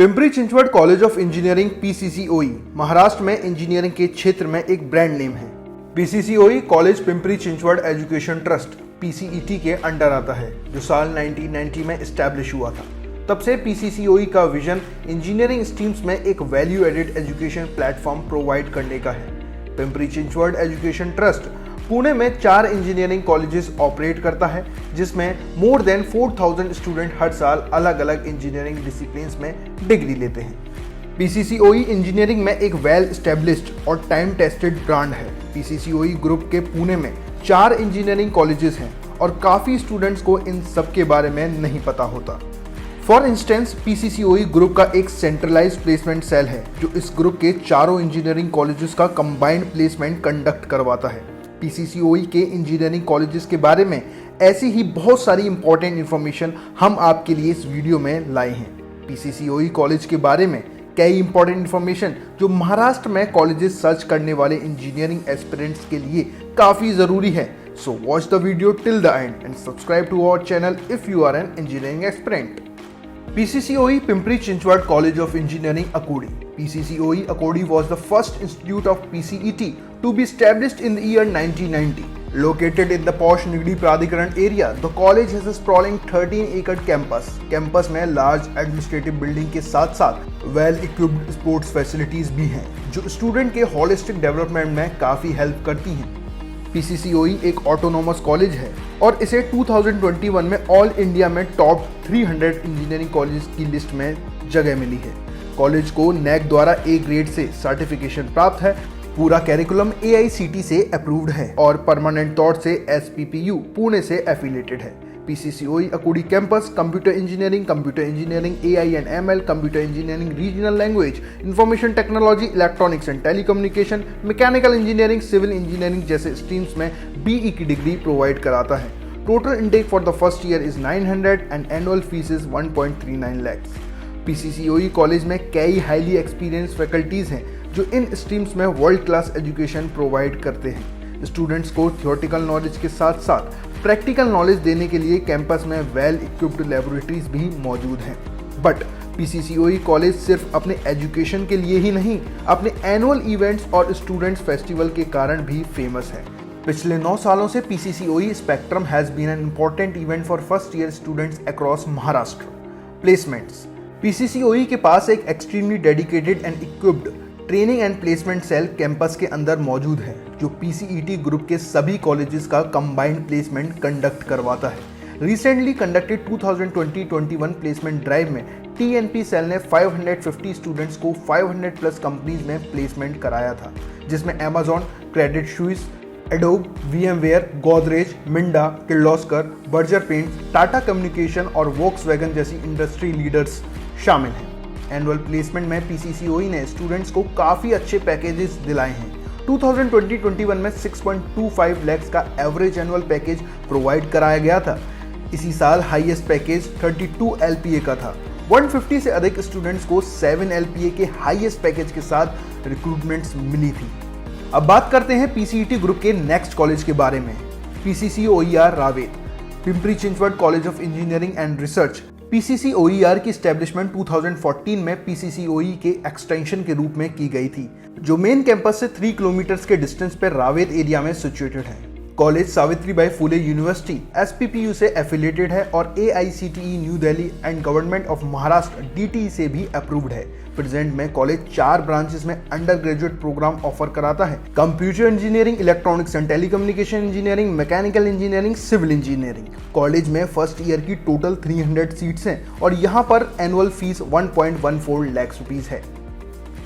Pimpri Chinchwad college of engineering PCCOE Maharashtra में engineering के क्षेत्र में एक ब्रांड नेम है। PCCOE college Pimpri Chinchwad education trust PCET के अंडर आता है, जो साल 1990 में एस्टैब्लिश हुआ था। तब से पीसीसीओई का विजन इंजीनियरिंग स्ट्रीम्स में एक value added education platform provide करने का है। पिंपरी चिंचवड एजुकेशन ट्रस्ट पुणे में 4 इंजीनियरिंग कॉलेजेस ऑपरेट करता है, जिसमें मोर देन 4000 स्टूडेंट हर साल अलग अलग इंजीनियरिंग डिसिप्लिन्स में डिग्री लेते हैं। पीसीसीओई इंजीनियरिंग में एक वेल एस्टेब्लिश्ड और टाइम टेस्टेड ब्रांड है। पीसीसीओई ग्रुप के पुणे में 4 इंजीनियरिंग कॉलेजेस हैं और काफ़ी स्टूडेंट्स को इन सब के बारे में नहीं पता होता। फॉर इंस्टेंस, पीसीसीओई ग्रुप का एक सेंट्रलाइज्ड प्लेसमेंट सेल है, जो इस ग्रुप के चारों इंजीनियरिंग कॉलेजेस का कंबाइंड प्लेसमेंट कंडक्ट करवाता है। पीसीसीओई के इंजीनियरिंग कॉलेजेस के बारे में ऐसी ही बहुत सारी इंपॉर्टेंट इन्फॉर्मेशन हम आपके लिए इस वीडियो में लाए हैं। पीसीसीओई कॉलेज के बारे में कई इंपॉर्टेंट इन्फॉर्मेशन जो महाराष्ट्र में कॉलेजेस सर्च करने वाले इंजीनियरिंग एस्पिरेंट्स के लिए काफ़ी ज़रूरी है। So watch the video till the end and subscribe to our channel if you are an engineering aspirant. PCCOE Pimpri Chinchwad College of Engineering Akodi. PCCOE Akodi was the first institute of PCET to be established in the year 1990. Located in the posh Nigdi Pradhikaran area, the college has a sprawling 13-acre campus. Campus में large administrative building के साथ साथ well-equipped sports facilities भी हैं, जो student के holistic development में काफ़ी help करती हैं। पीसीसीओई एक ऑटोनोमस कॉलेज है और इसे 2021 में ऑल इंडिया में टॉप 300 इंजीनियरिंग कॉलेज की लिस्ट में जगह मिली है। कॉलेज को नैक द्वारा ए ग्रेड से सर्टिफिकेशन प्राप्त है। पूरा कैरिकुलम एआईसीटी से अप्रूव्ड है और परमानेंट तौर से एसपीपीयू पुणे से एफिलिएटेड है। PCCOE Akurdi campus computer engineering, AI and ML, computer engineering, regional language, information technology, electronics and telecommunication, mechanical engineering, civil engineering जैसे स्ट्रीम्स में बीई की डिग्री प्रोवाइड कराता है। Total intake for the first year is 900 and annual fees is 1.39 lakhs। PCCOE college में कई highly experience faculties हैं जो इन स्ट्रीम्स में वर्ल्ड क्लास एजुकेशन प्रोवाइड करते हैं। स्टूडेंट्स को थियोरेटिकल नॉलेज के साथ साथ प्रैक्टिकल नॉलेज देने के लिए कैंपस में वेल इक्विप्ड लैबोरेटरीज भी मौजूद हैं। बट पीसीसीओई कॉलेज सिर्फ अपने एजुकेशन के लिए ही नहीं, अपने एनुअल इवेंट्स और स्टूडेंट्स फेस्टिवल के कारण भी फेमस है। पिछले 9 सालों से PCCOE spectrum has been an important event for first year students across Maharashtra. Placements. PCCOE के पास एक extremely dedicated and equipped training and placement cell campus के अंदर मौजूद है, जो पीसीईटी ग्रुप के सभी कॉलेजेस का कंबाइंड प्लेसमेंट कंडक्ट करवाता है। रिसेंटली कंडक्टेड 2020-21 प्लेसमेंट ड्राइव में टीएनपी सेल ने 550 स्टूडेंट्स को 500 प्लस कंपनीज में प्लेसमेंट कराया था, जिसमें Amazon, Credit Suisse, adobe, VMware, Godrej, Minda, Kirloskar, Berger paints, Tata communication और वोक्सवैगन जैसी इंडस्ट्री लीडर्स शामिल हैं। एनुअल प्लेसमेंट में पीसीसीओई ने स्टूडेंट्स को काफ़ी अच्छे पैकेजेस दिलाए हैं। 2020-21 में 6.25 lakhs का एवरेज एनुअल पैकेज प्रोवाइड कराया गया था। इसी साल हाईएस्ट पैकेज 32 LPA का था। 150 से अधिक स्टूडेंट्स को 7 LPA के हाईएस्ट पैकेज के साथ रिक्रूटमेंट्स मिली थी। अब बात करते हैं पीसीईटी ग्रुप के नेक्स्ट कॉलेज के बारे में। PCCOER Ravet, Pimpri Chinchwad college of engineering and research. PCCOER की एस्टेब्लिशमेंट 2014 में पीसीसीओई के एक्सटेंशन के रूप में की गई थी, जो मेन कैंपस से 3 किलोमीटर के डिस्टेंस पर रावेत एरिया में सिचुएटेड है। College Savitribai Phule university SPPU से एफिलिएटेड है और AICTE New Delhi and government of Maharashtra DTE से भी अप्रूव्ड है। प्रेजेंट में कॉलेज 4 ब्रांचेस में अंडर ग्रेजुएट प्रोग्राम ऑफर कराता है: computer engineering, electronics and telecommunication engineering, mechanical engineering, civil engineering. College में फर्स्ट ईयर की टोटल 300 सीट्स हैं और यहाँ पर एनुअल फीस 1.14 लाख रुपीज है।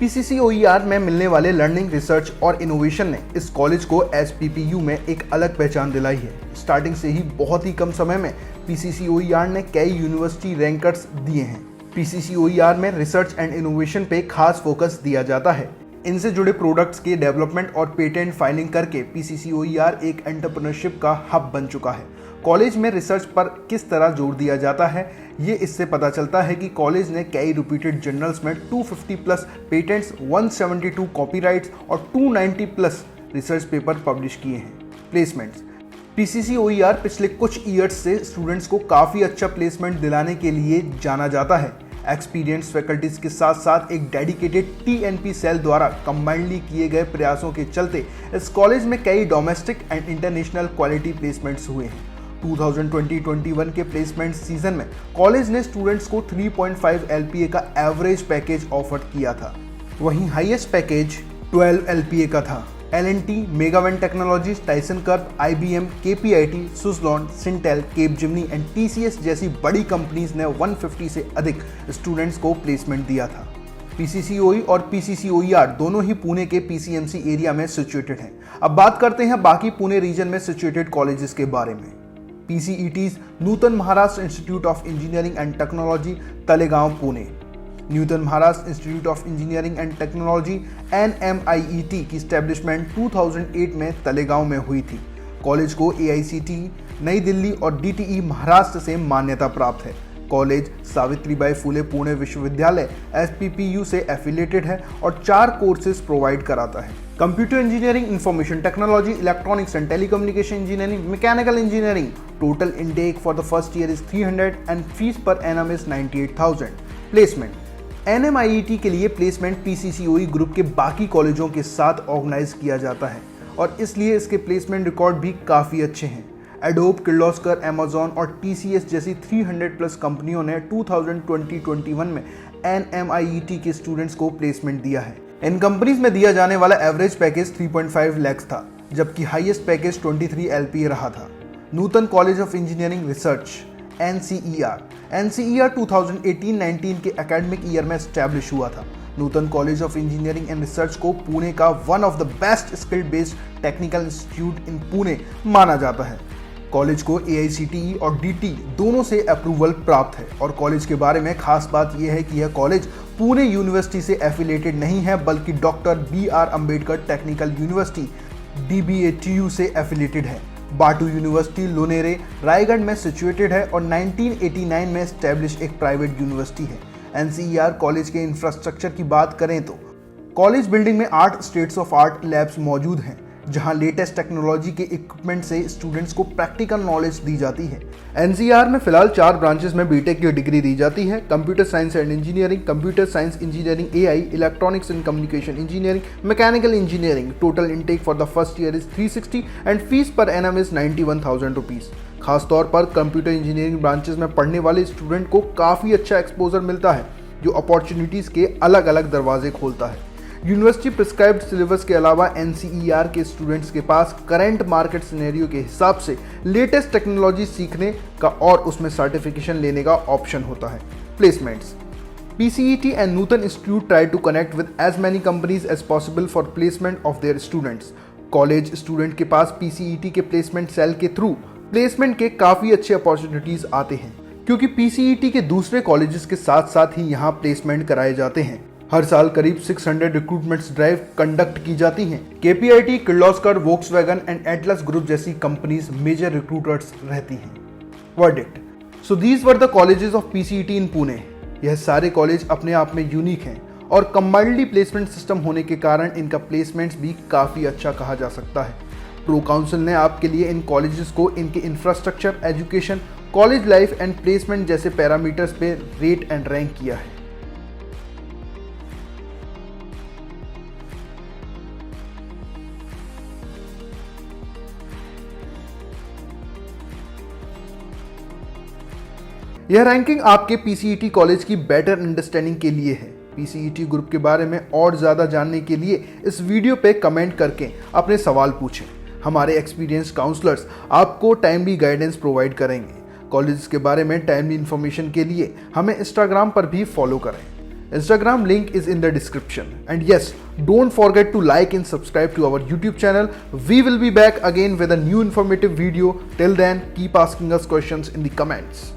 पीसीसीओईआर में मिलने वाले लर्निंग, रिसर्च और इनोवेशन ने इस कॉलेज को एसपीपीयू में एक अलग पहचान दिलाई है। स्टार्टिंग से ही बहुत ही कम समय में पीसीसीओईआर ने कई यूनिवर्सिटी रैंकर्स दिए हैं। पीसीसीओईआर में रिसर्च एंड इनोवेशन पे खास फोकस दिया जाता है। इनसे जुड़े प्रोडक्ट्स के डेवलपमेंट और पेटेंट फाइलिंग करके पीसीसीओईआर एक एंटरप्रेन्योरशिप का हब बन चुका है। कॉलेज में रिसर्च पर किस तरह जोर दिया जाता है, ये इससे पता चलता है कि कॉलेज ने कई रिपीटेड जर्नल्स में 250 प्लस पेटेंट्स, 172 कॉपीराइट्स और 290 प्लस रिसर्च पेपर पब्लिश किए हैं। प्लेसमेंट्स। पीसीसीओईआर पिछले कुछ ईयर्स से स्टूडेंट्स को काफ़ी अच्छा प्लेसमेंट दिलाने के लिए जाना जाता है। एक्सपीरियंस फैकल्टीज के साथ साथ एक डेडिकेटेड टीएनपी सेल द्वारा कंबाइंडली किए गए प्रयासों के चलते इस कॉलेज में कई domestic and international quality placements हुए हैं। 2020-21 के प्लेसमेंट सीजन में कॉलेज ने स्टूडेंट्स को 3.5 LPA का एवरेज पैकेज ऑफर किया था। वहीं हाईएस्ट पैकेज 12 LPA का था। L&T, मेगावेंट टेक्नोलॉजीज, टाइसन कर्व, IBM, KPIT, Suzlon, Syntel, Capgemini and TCS जैसी बड़ी कंपनीज ने 150 से अधिक स्टूडेंट्स को प्लेसमेंट दिया था। PCCOE और PCCOER दोनों ही पुणे के PCMC एरिया में सिचुएटेड हैं। अब बात करते हैं बाकी पुणे रीजन में सिचुएटेड कॉलेजेस के बारे में। PCETs Nutan Maharashtra institute of engineering and technology, Talegaon, Pune. Newton Maharashtra institute of engineering and technology NMIET की स्टैब्लिशमेंट 2008 में तलेगांव में हुई थी। कॉलेज को AICTE, नई दिल्ली और DTE महाराष्ट्र से मान्यता प्राप्त है। कॉलेज सावित्रीबाई फुले पुणे विश्वविद्यालय SPPU से एफिलिएटेड है और 4 कोर्सेज प्रोवाइड कराता है। Computer engineering, information technology, electronics and telecommunication engineering, mechanical engineering. Total intake for the first year is 300 and fees per annum is 98,000। Placement NMIET के लिए प्लेसमेंट PCCOE ग्रुप के बाकी कॉलेजों के साथ ऑर्गेनाइज किया जाता है और इसलिए इसके प्लेसमेंट रिकॉर्ड भी काफ़ी अच्छे हैं। एडोब, किर्लोस्कर, अमेजॉन और TCS जैसी 300 प्लस कंपनियों ने 2020-21 में NMIET के स्टूडेंट्स को प्लेसमेंट दिया है। इन कंपनीज में दिया जाने वाला एवरेज पैकेज 3.5 लाख था, जबकि हाईएस्ट पैकेज 23 LPA रहा था। Nutan college of engineering research NCER 2018-19 के एकेडमिक ईयर में एस्टैब्लिश हुआ था। Nutan college of engineering and research को पुणे का one of the best skilled based technical institute in Pune माना जाता है। कॉलेज को AICTE और DT दोनों से अप्रूवल प्राप्त है और कॉलेज के बारे में खास बात यह है कि यह कॉलेज पुणे यूनिवर्सिटी से एफिलिएटेड नहीं है, बल्कि doctor BR Ambedkar technical university DBATU से एफिलिएटेड है। बाटू यूनिवर्सिटी लोनेरे, रायगढ़ में सिचुएटेड है और 1989 में एस्टैब्लिश एक प्राइवेट यूनिवर्सिटी है। NCER कॉलेज के इंफ्रास्ट्रक्चर की बात करें तो कॉलेज बिल्डिंग में 8 स्टेट्स ऑफ आर्ट लैब्स मौजूद हैं, जहां लेटेस्ट टेक्नोलॉजी के इक्विपमेंट से स्टूडेंट्स को प्रैक्टिकल नॉलेज दी जाती है। NCER में फिलहाल 4 ब्रांचेस में बीटेक की डिग्री दी जाती है। Computer science and engineering, computer science engineering AI, electronics and communication engineering, mechanical engineering. Total intake for the first year is 360 and fees per annum is 91,000 rupees. खासतौर पर computer engineering branches में पढ़ने वाले student को काफ़ी अच्छा exposure मिलता है, जो अपॉर्चुनिटीज़ के अलग अलग दरवाजे खोलता है। यूनिवर्सिटी प्रिस्क्राइब्ड सिलेबस के अलावा NCER के स्टूडेंट्स के पास करंट मार्केट सिनेरियो के हिसाब से लेटेस्ट टेक्नोलॉजी सीखने का और उसमें सर्टिफिकेशन लेने का ऑप्शन होता है। Placements PCET and Nutan Institute try to connect with as many companies as possible for placement of their students. College student के पास PCET के प्लेसमेंट सेल के थ्रू प्लेसमेंट के काफ़ी अच्छे अपॉर्चुनिटीज़ आते हैं, क्योंकि PCET के दूसरे कॉलेजेस के साथ साथ ही यहाँ प्लेसमेंट कराए जाते हैं। हर साल करीब 600 रिक्रूटमेंट्स ड्राइव कंडक्ट की जाती हैं। KPIT, Kirloskar, Volkswagen and Atlas group जैसी कंपनीज मेजर रिक्रूटर्स रहती हैं। Verdict, so these were the colleges of PCET इन पुणे। यह सारे कॉलेज अपने आप में यूनिक हैं और कंबाइंडली प्लेसमेंट सिस्टम होने के कारण इनका प्लेसमेंट्स भी काफ़ी अच्छा कहा जा सकता है। प्रो काउंसिल ने आपके लिए इन कॉलेजेस को इनके infrastructure, education, college life and placement जैसे पैरामीटर्स पे रेट एंड रैंक किया है। यह रैंकिंग आपके PCET कॉलेज की बेटर अंडरस्टैंडिंग के लिए है। PCET ग्रुप के बारे में और ज़्यादा जानने के लिए इस वीडियो पे कमेंट करके अपने सवाल पूछें। हमारे एक्सपीरियंस काउंसलर्स आपको टाइमली गाइडेंस प्रोवाइड करेंगे। कॉलेज के बारे में टाइमली इन्फॉर्मेशन के लिए हमें इंस्टाग्राम पर भी फॉलो करें। Instagram link is in the description. And yes, don't forget to like and subscribe to our YouTube channel. We will be back again with a new informative video. Till then, keep asking us questions in the comments.